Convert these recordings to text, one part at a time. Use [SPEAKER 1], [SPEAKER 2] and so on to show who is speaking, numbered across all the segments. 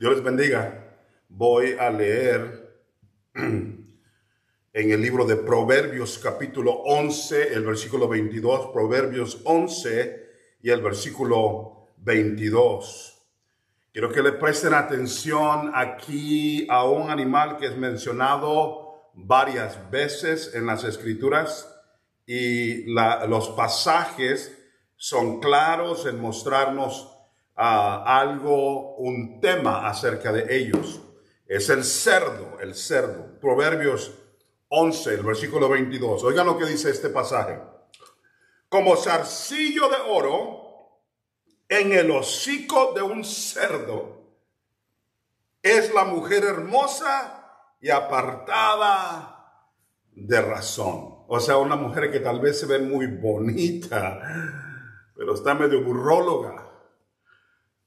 [SPEAKER 1] Dios les bendiga. Voy a leer en el libro de Proverbios capítulo 11, el versículo 22, Proverbios 11 y el versículo 22. Quiero que le presten atención aquí a un animal que es mencionado varias veces en las Escrituras y los pasajes son claros en mostrarnos un tema acerca de ellos. Es el cerdo. Proverbios 11, el versículo 22. Oigan lo que dice este pasaje. Como zarcillo de oro en el hocico de un cerdo es la mujer hermosa y apartada de razón. O sea, una mujer que tal vez se ve muy bonita, pero está medio burróloga.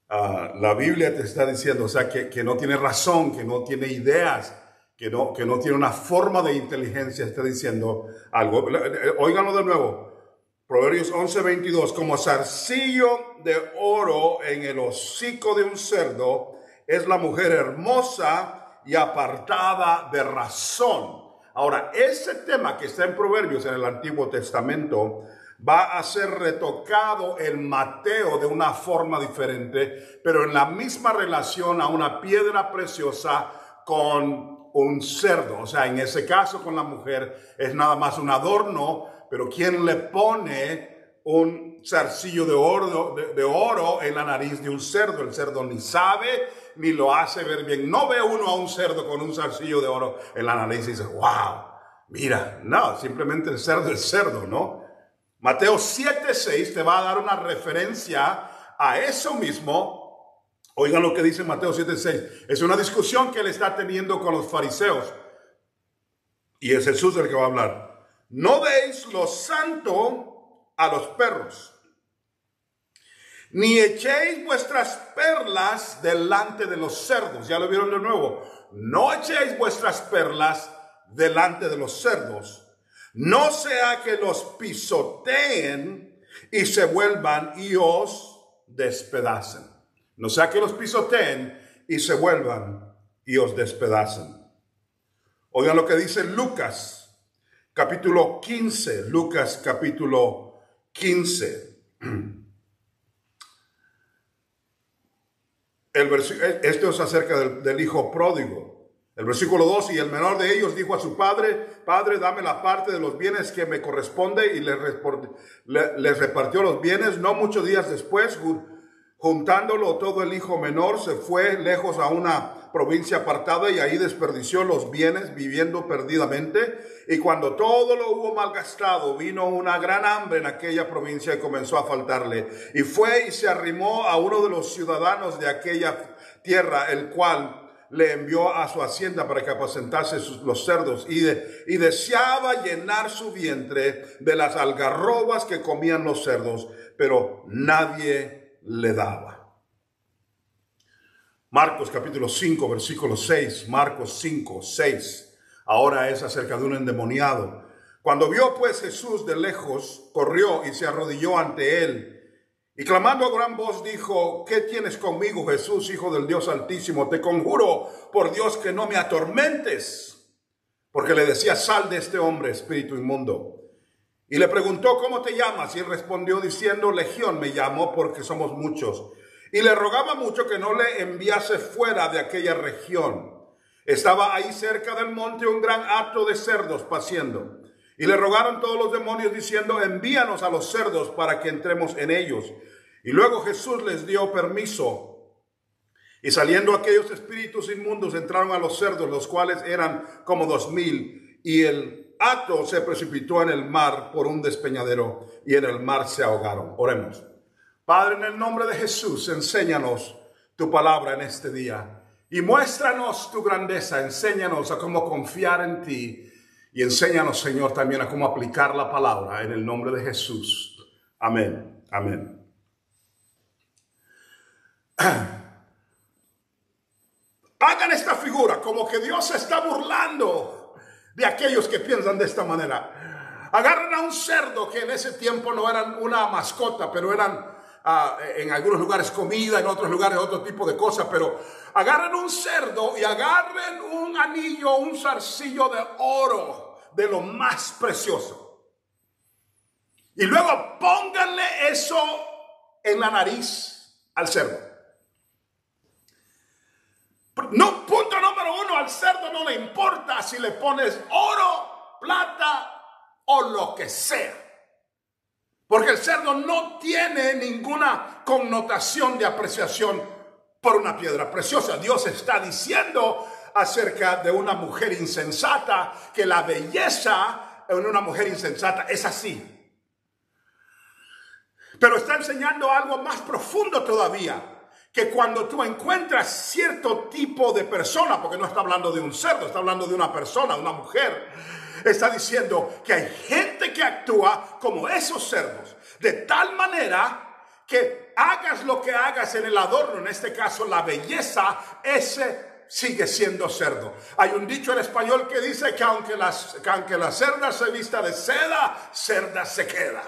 [SPEAKER 1] La Biblia te está diciendo, o sea, que no tiene razón, que no tiene ideas, que no tiene una forma de inteligencia. Está diciendo algo. Óiganlo de nuevo. Proverbios 11, 22. Como zarcillo de oro en el hocico de un cerdo es la mujer hermosa y apartada de razón. Ahora, ese tema que está en Proverbios en el Antiguo Testamento va a ser retocado en Mateo de una forma diferente, pero en la misma relación a una piedra preciosa con un cerdo. O sea, en ese caso con la mujer es nada más un adorno, pero ¿quién le pone un zarcillo de oro en la nariz de un cerdo? El cerdo ni sabe ni lo hace ver bien. No ve uno a un cerdo con un zarcillo de oro en la nariz y dice, wow, mira. No, simplemente el cerdo es cerdo, ¿no? Mateo 7:6 te va a dar una referencia a eso mismo. Oigan lo que dice Mateo 7:6. Es una discusión que él está teniendo con los fariseos. Y es Jesús el que va a hablar. No deis lo santo a los perros, ni echéis vuestras perlas delante de los cerdos. Ya lo vieron de nuevo. No echéis vuestras perlas delante de los cerdos. No sea que los pisoteen y se vuelvan y os despedacen. No sea que los pisoteen y se vuelvan y os despedacen. Oigan lo que dice Lucas, capítulo 15. Lucas, capítulo 15. Esto es acerca del hijo pródigo. El versículo 2, y el menor de ellos dijo a su padre, Padre, dame la parte de los bienes que me corresponde, y les repartió los bienes. No muchos días después, juntándolo todo, el hijo menor se fue lejos a una provincia apartada y ahí desperdició los bienes viviendo perdidamente. Y cuando todo lo hubo malgastado, vino una gran hambre en aquella provincia y comenzó a faltarle. Y fue y se arrimó a uno de los ciudadanos de aquella tierra, el cual le envió a su hacienda para que apacentase los cerdos y deseaba llenar su vientre de las algarrobas que comían los cerdos, pero nadie le daba. Marcos capítulo 5, versículo 6, Marcos 5, 6. Ahora es acerca de un endemoniado. Cuando vio pues Jesús de lejos, corrió y se arrodilló ante él. Y clamando a gran voz dijo, ¿qué tienes conmigo, Jesús, Hijo del Dios Altísimo? Te conjuro por Dios que no me atormentes. Porque le decía, sal de este hombre, espíritu inmundo. Y le preguntó, ¿cómo te llamas? Y él respondió diciendo, Legión me llamo porque somos muchos. Y le rogaba mucho que no le enviase fuera de aquella región. Estaba ahí cerca del monte un gran hato de cerdos paciendo. Y le rogaron todos los demonios diciendo, envíanos a los cerdos para que entremos en ellos. Y luego Jesús les dio permiso. Y saliendo aquellos espíritus inmundos entraron a los cerdos, los cuales eran como 2,000. Y el hato se precipitó en el mar por un despeñadero y en el mar se ahogaron. Oremos. Padre, en el nombre de Jesús, enséñanos tu palabra en este día. Y muéstranos tu grandeza, enséñanos a cómo confiar en ti. Y enséñanos, Señor, también a cómo aplicar la palabra en el nombre de Jesús. Amén. Amén. Hagan esta figura como que Dios se está burlando de aquellos que piensan de esta manera. Agarran a un cerdo que en ese tiempo no eran una mascota, pero eran en algunos lugares comida, en otros lugares otro tipo de cosas, pero agarren un cerdo y agarren un anillo, un zarcillo de oro, de lo más precioso. Y luego pónganle eso en la nariz al cerdo. No, punto número uno, al cerdo no le importa si le pones oro, plata o lo que sea. Porque el cerdo no tiene ninguna connotación de apreciación por una piedra preciosa. Dios está diciendo acerca de una mujer insensata que la belleza en una mujer insensata es así. Pero está enseñando algo más profundo todavía. Que cuando tú encuentras cierto tipo de persona, porque no está hablando de un cerdo, está hablando de una persona, una mujer, está diciendo que hay gente que actúa como esos cerdos, de tal manera que hagas lo que hagas en el adorno, en este caso la belleza, ese sigue siendo cerdo. Hay un dicho en español que dice que aunque la cerda se vista de seda, cerda se queda.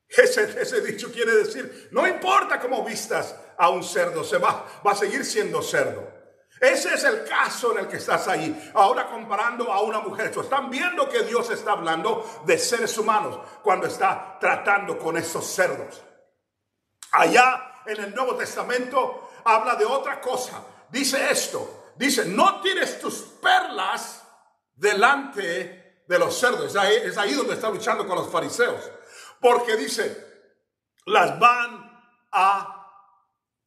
[SPEAKER 1] Ese dicho quiere decir, no importa cómo vistas a un cerdo, va a seguir siendo cerdo. Ese es el caso en el que estás ahí. Ahora comparando a una mujer. Están viendo que Dios está hablando de seres humanos cuando está tratando con esos cerdos. Allá en el Nuevo Testamento habla de otra cosa. Dice esto. Dice, no tires tus perlas delante de los cerdos. Es ahí donde está luchando con los fariseos. Porque dice, las van a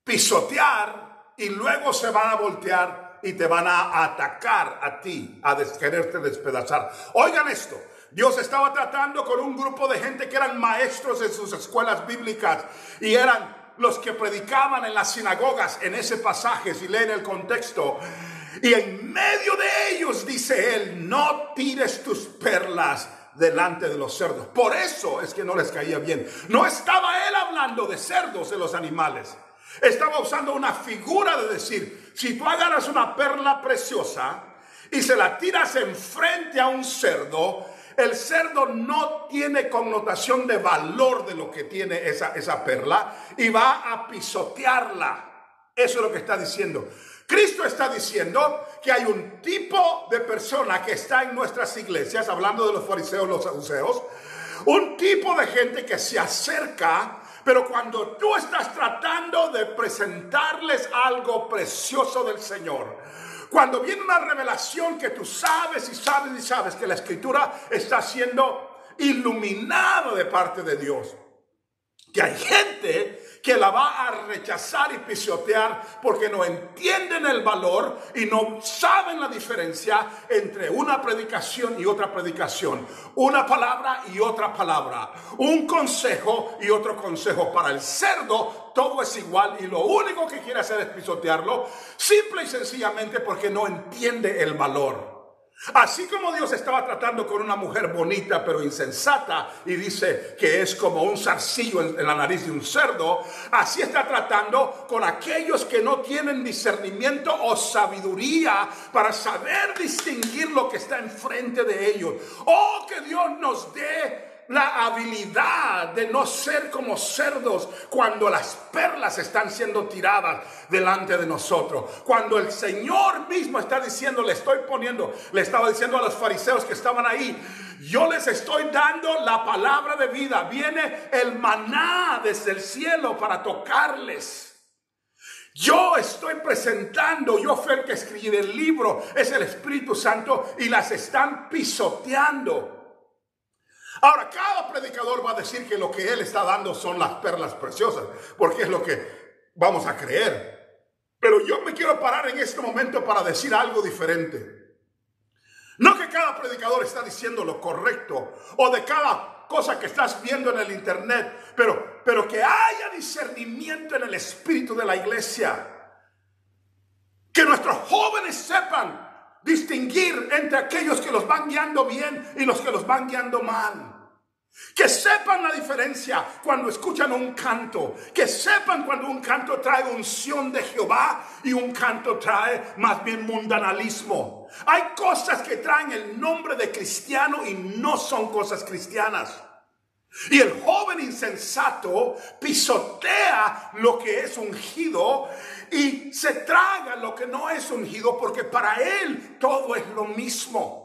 [SPEAKER 1] pisotear y luego se van a voltear y te van a atacar a ti, a quererte despedazar. Oigan esto, Dios estaba tratando con un grupo de gente que eran maestros en sus escuelas bíblicas y eran los que predicaban en las sinagogas en ese pasaje, si leen el contexto. Y en medio de ellos dice él, no tires tus perlas delante de los cerdos. Por eso es que no les caía bien. No estaba él hablando de cerdos, de los animales. Estaba usando una figura de decir, si tú agarras una perla preciosa y se la tiras enfrente a un cerdo, el cerdo no tiene connotación de valor de lo que tiene esa perla y va a pisotearla. Eso es lo que está diciendo. Cristo está diciendo que hay un tipo de persona que está en nuestras iglesias, hablando de los fariseos, los saduceos, un tipo de gente que se acerca, pero cuando tú estás tratando de presentarles algo precioso del Señor, cuando viene una revelación que tú sabes y sabes y sabes que la Escritura está siendo iluminada de parte de Dios, que hay gente que la va a rechazar y pisotear porque no entienden el valor y no saben la diferencia entre una predicación y otra predicación, una palabra y otra palabra, un consejo y otro consejo. Para el cerdo todo es igual y lo único que quiere hacer es pisotearlo, simple y sencillamente porque no entiende el valor. Así como Dios estaba tratando con una mujer bonita pero insensata y dice que es como un zarcillo en la nariz de un cerdo, así está tratando con aquellos que no tienen discernimiento o sabiduría para saber distinguir lo que está enfrente de ellos. Oh, que Dios nos dé la habilidad de no ser como cerdos cuando las perlas están siendo tiradas delante de nosotros. Cuando el Señor mismo está diciendo, le estaba diciendo a los fariseos que estaban ahí, yo les estoy dando la palabra de vida. Viene el maná desde el cielo para tocarles. Yo estoy presentando, yo fui el que escribí el libro, es el Espíritu Santo y las están pisoteando. Ahora, cada predicador va a decir que lo que él está dando son las perlas preciosas, porque es lo que vamos a creer. Pero yo me quiero parar en este momento para decir algo diferente. No que cada predicador está diciendo lo correcto, o de cada cosa que estás viendo en el internet, pero que haya discernimiento en el espíritu de la iglesia. Que nuestros jóvenes sepan distinguir entre aquellos que los van guiando bien y los que los van guiando mal. Que sepan la diferencia cuando escuchan un canto. Que sepan cuando un canto trae unción de Jehová y un canto trae más bien mundanalismo. Hay cosas que traen el nombre de cristiano y no son cosas cristianas. Y el joven insensato pisotea lo que es ungido y se traga lo que no es ungido, porque para él todo es lo mismo.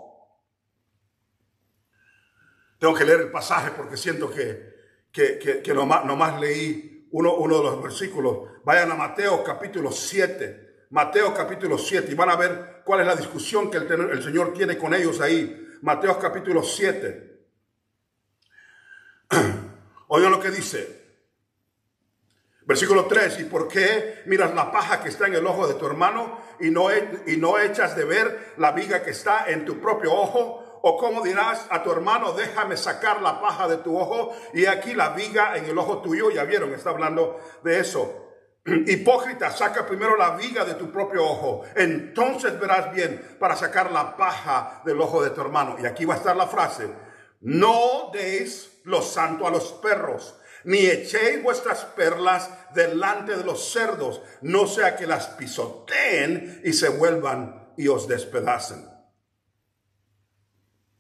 [SPEAKER 1] Tengo que leer el pasaje porque siento que nomás leí uno de los versículos. Vayan a Mateo capítulo 7. Mateo capítulo 7 y van a ver cuál es la discusión que el Señor tiene con ellos ahí. Mateo capítulo 7. Oigan lo que dice. Versículo 3. ¿Y por qué miras la paja que está en el ojo de tu hermano y no echas de ver la viga que está en tu propio ojo? ¿O cómo dirás a tu hermano, déjame sacar la paja de tu ojo y aquí la viga en el ojo tuyo? Ya vieron, está hablando de eso. Hipócrita, saca primero la viga de tu propio ojo, entonces verás bien para sacar la paja del ojo de tu hermano. Y aquí va a estar la frase: no deis lo santo a los perros, ni echéis vuestras perlas delante de los cerdos, no sea que las pisoteen y se vuelvan y os despedacen.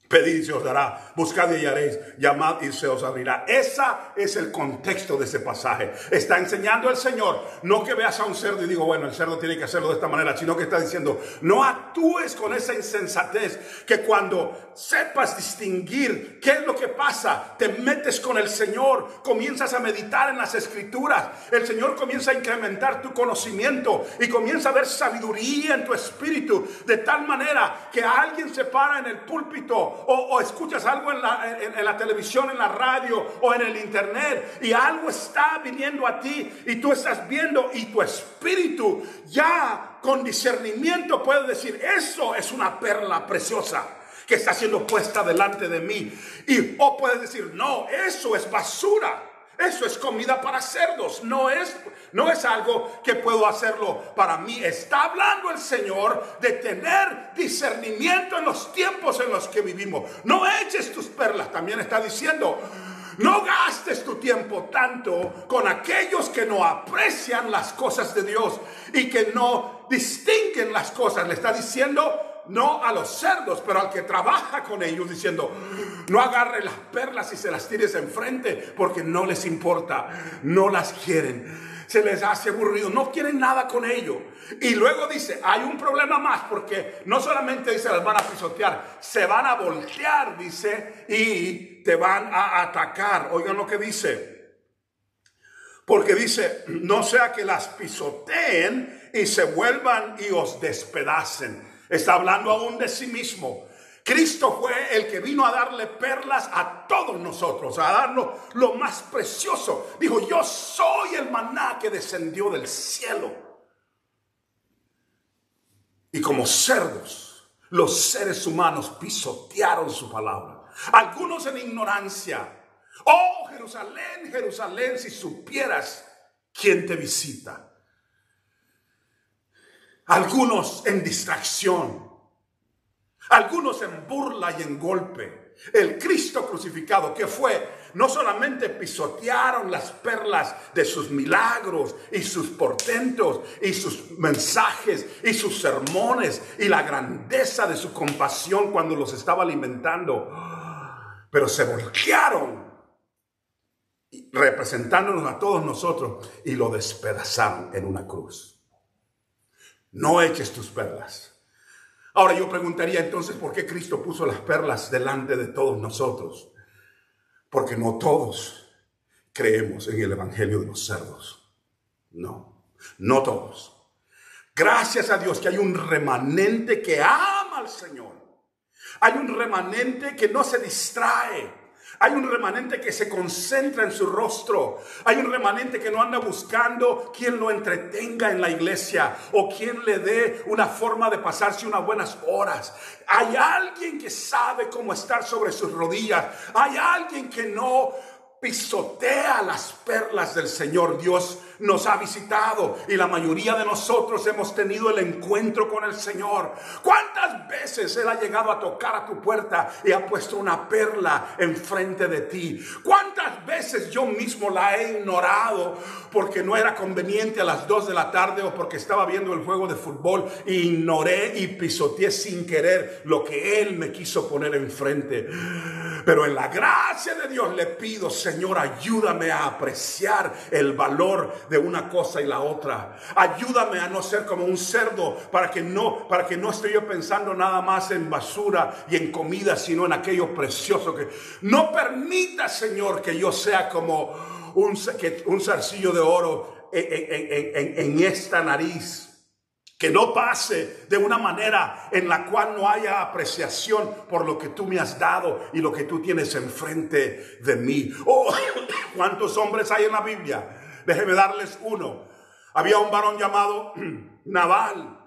[SPEAKER 1] Pedid y se os dará, buscad y hallaréis, llamad y se os abrirá. Ese es el contexto de ese pasaje. Está enseñando el Señor, no que veas a un cerdo y digo, bueno, el cerdo tiene que hacerlo de esta manera, sino que está diciendo, no actúes con esa insensatez, que cuando sepas distinguir qué es lo que pasa, te metes con el Señor, comienzas a meditar en las Escrituras, el Señor comienza a incrementar tu conocimiento y comienza a ver sabiduría en tu espíritu, de tal manera que alguien se para en el púlpito o escuchas algo en la televisión, en la radio o en el internet, y algo está viniendo a ti y tú estás viendo, y tu espíritu ya con discernimiento puede decir, eso es una perla preciosa que está siendo puesta delante de mí. O puedes decir, no, eso es basura, eso es comida para cerdos, no es algo que puedo hacerlo para mí. Está hablando el Señor de tener discernimiento en los tiempos en los que vivimos. No eches tus perlas, también está diciendo, no gastes tu tiempo tanto con aquellos que no aprecian las cosas de Dios y que no distinguen las cosas. Le está diciendo no a los cerdos, pero al que trabaja con ellos, diciendo, no agarre las perlas y se las tires enfrente, porque no les importa, no las quieren, se les hace aburrido, no quieren nada con ello. Y luego dice, hay un problema más, porque no solamente dice las van a pisotear, se van a voltear, dice, y te van a atacar. Oigan lo que dice, porque dice, no sea que las pisoteen y se vuelvan y os despedacen. Está hablando aún de sí mismo. Cristo fue el que vino a darle perlas a todos nosotros, a darnos lo más precioso. Dijo, yo soy el maná que descendió del cielo. Y como cerdos, los seres humanos pisotearon su palabra. Algunos en ignorancia. Oh, Jerusalén, Jerusalén, si supieras quién te visita. Algunos en distracción, algunos en burla y en golpe. El Cristo crucificado, que fue, no solamente pisotearon las perlas de sus milagros y sus portentos y sus mensajes y sus sermones y la grandeza de su compasión cuando los estaba alimentando, pero se voltearon representándonos a todos nosotros y lo despedazaron en una cruz. No eches tus perlas. Ahora yo preguntaría entonces, ¿por qué Cristo puso las perlas delante de todos nosotros? Porque no todos creemos en el evangelio de los cerdos. No, no todos. Gracias a Dios que hay un remanente que ama al Señor. Hay un remanente que no se distrae. Hay un remanente que se concentra en su rostro. Hay un remanente que no anda buscando quien lo entretenga en la iglesia o quien le dé una forma de pasarse unas buenas horas. Hay alguien que sabe cómo estar sobre sus rodillas. Hay alguien que no pisotea las perlas del Señor. Dios nos ha visitado y la mayoría de nosotros hemos tenido el encuentro con el Señor. ¿Cuántas veces Él ha llegado a tocar a tu puerta y ha puesto una perla enfrente de ti? ¿Cuántas veces yo mismo la he ignorado porque no era conveniente a las 2 de la tarde o porque estaba viendo el juego de fútbol e ignoré y pisoteé sin querer lo que Él me quiso poner enfrente? Pero en la gracia de Dios le pido, Señor, ayúdame a apreciar el valor de una cosa y la otra. Ayúdame a no ser como un cerdo, para que no esté yo pensando nada más en basura y en comida, sino en aquello precioso. Que no permita, Señor, que yo sea como un zarcillo de oro en esta nariz. Que no pase de una manera en la cual no haya apreciación por lo que tú me has dado y lo que tú tienes enfrente de mí. Oh, ¿cuántos hombres hay en la Biblia? Déjeme darles uno. Había un varón llamado Nabal,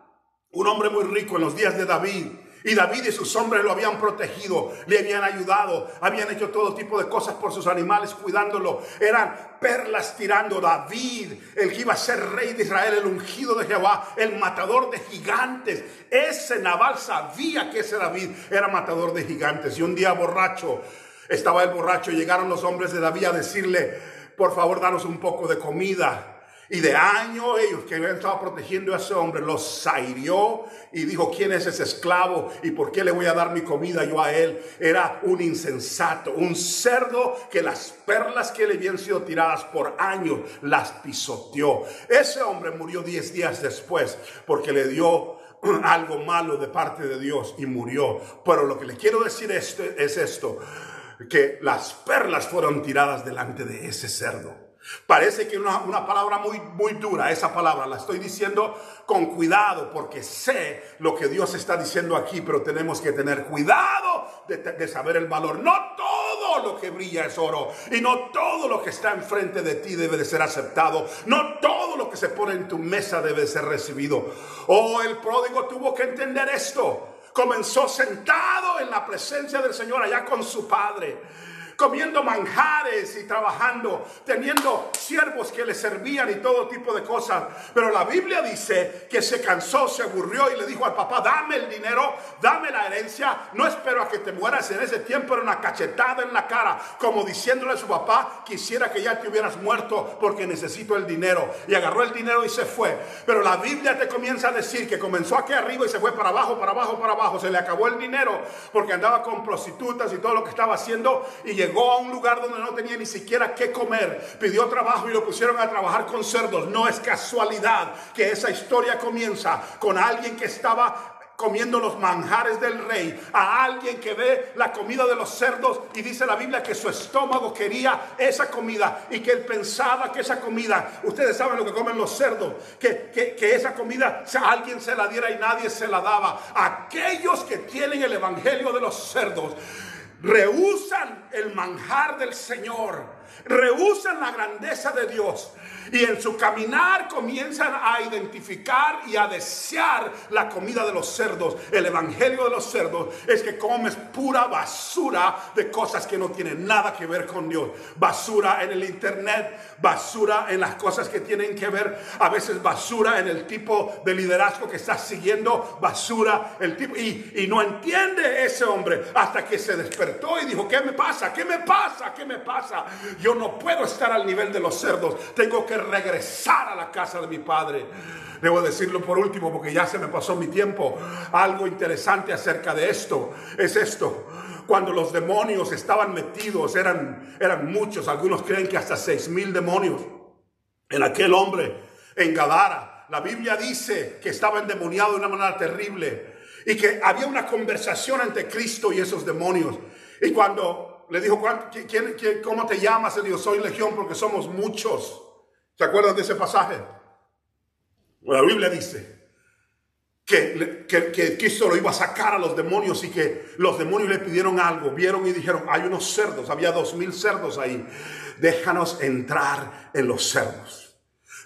[SPEAKER 1] un hombre muy rico en los días de David. Y David y sus hombres lo habían protegido, le habían ayudado, habían hecho todo tipo de cosas por sus animales, cuidándolo. Eran perlas tirando. David, el que iba a ser rey de Israel, el ungido de Jehová, el matador de gigantes. Ese Nabal sabía que ese David era matador de gigantes. Y un día borracho, estaba el borracho, llegaron los hombres de David a decirle: por favor, danos un poco de comida. Y de año ellos que habían estado protegiendo a ese hombre los hirió y dijo: ¿quién es ese esclavo? ¿Y por qué le voy a dar mi comida yo a él? Era un insensato, un cerdo que las perlas que le habían sido tiradas por años las pisoteó. Ese hombre murió 10 días después porque le dio algo malo de parte de Dios y murió. Pero lo que le quiero decir es esto, que las perlas fueron tiradas delante de ese cerdo. Parece que una palabra muy dura. Esa palabra la estoy diciendo con cuidado porque sé lo que Dios está diciendo aquí, pero tenemos que tener cuidado de saber el valor. No todo lo que brilla es oro y no todo lo que está enfrente de ti debe de ser aceptado. No todo lo que se pone en tu mesa debe de ser recibido. Oh, el pródigo tuvo que entender esto. Comenzó sentado en la presencia del Señor allá con su padre, comiendo manjares y trabajando, teniendo siervos que le servían y todo tipo de cosas. Pero la Biblia dice que se cansó, se aburrió y le dijo al papá: dame el dinero, dame la herencia, no espero a que te mueras. En ese tiempo era una cachetada en la cara, como diciéndole a su papá: quisiera que ya te hubieras muerto porque necesito el dinero. Y agarró el dinero y se fue. Pero la Biblia te comienza a decir que comenzó aquí arriba y se fue para abajo, para abajo, para abajo. Se le acabó el dinero porque andaba con prostitutas y todo lo que estaba haciendo, y llegó a un lugar donde no tenía ni siquiera qué comer. Pidió trabajo y lo pusieron a trabajar con cerdos. No es casualidad que esa historia comienza con alguien que estaba comiendo los manjares del rey, a alguien que ve la comida de los cerdos, y dice la Biblia que su estómago quería esa comida y que él pensaba que esa comida, ustedes saben lo que comen los cerdos, que esa comida alguien se la diera y nadie se la daba. Aquellos que tienen el evangelio de los cerdos rehúsan el manjar del Señor, rehúsan la grandeza de Dios, y en su caminar comienzan a identificar y a desear la comida de los cerdos. El evangelio de los cerdos es que comes pura basura de cosas que no tienen nada que ver con Dios. Basura en el internet, basura en las cosas que tienen que ver, a veces basura en el tipo de liderazgo que estás siguiendo, basura el tipo, y no entiende ese hombre hasta que se despertó y dijo: ¿qué me pasa? ¿Qué me pasa? ¿Qué me pasa? Yo no puedo estar al nivel de los cerdos, tengo que regresar a la casa de mi padre. Debo decirlo por último porque ya se me pasó mi tiempo. Algo interesante acerca de esto es esto: cuando los demonios estaban metidos, eran muchos, algunos creen que hasta 6,000 demonios en aquel hombre en Gadara. La Biblia dice que estaba endemoniado de una manera terrible y que había una conversación entre Cristo y esos demonios. Y cuando le dijo: ¿cómo te llamas? Él dijo: soy Legión, porque somos muchos. ¿Se acuerdan de ese pasaje? La Biblia dice que Cristo lo iba a sacar a los demonios y que los demonios le pidieron algo. Vieron y dijeron: hay unos cerdos, había 2,000 cerdos ahí. Déjanos entrar en los cerdos.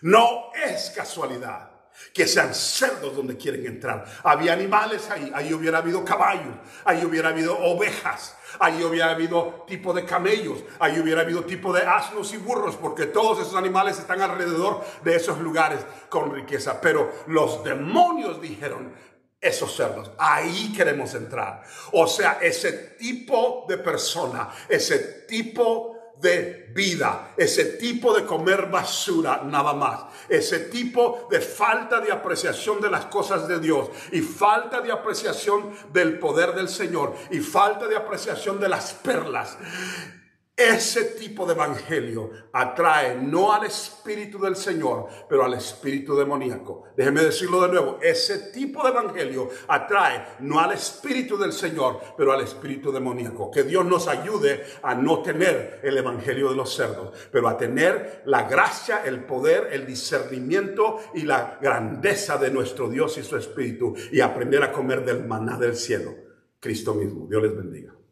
[SPEAKER 1] No es casualidad que sean cerdos donde quieren entrar. Había animales ahí. Ahí hubiera habido caballos, ahí hubiera habido ovejas, ahí hubiera habido tipo de camellos, ahí hubiera habido tipo de asnos y burros, porque todos esos animales están alrededor de esos lugares con riqueza. Pero los demonios dijeron: esos cerdos, ahí queremos entrar. O sea, ese tipo de persona, ese tipo de vida, ese tipo de comer basura nada más, ese tipo de falta de apreciación de las cosas de Dios y falta de apreciación del poder del Señor y falta de apreciación de las perlas. Ese tipo de evangelio atrae no al espíritu del Señor, pero al espíritu demoníaco. Déjeme decirlo de nuevo. Ese tipo de evangelio atrae no al espíritu del Señor, pero al espíritu demoníaco. Que Dios nos ayude a no tener el evangelio de los cerdos, pero a tener la gracia, el poder, el discernimiento y la grandeza de nuestro Dios y su espíritu, y aprender a comer del maná del cielo. Cristo mismo. Dios les bendiga.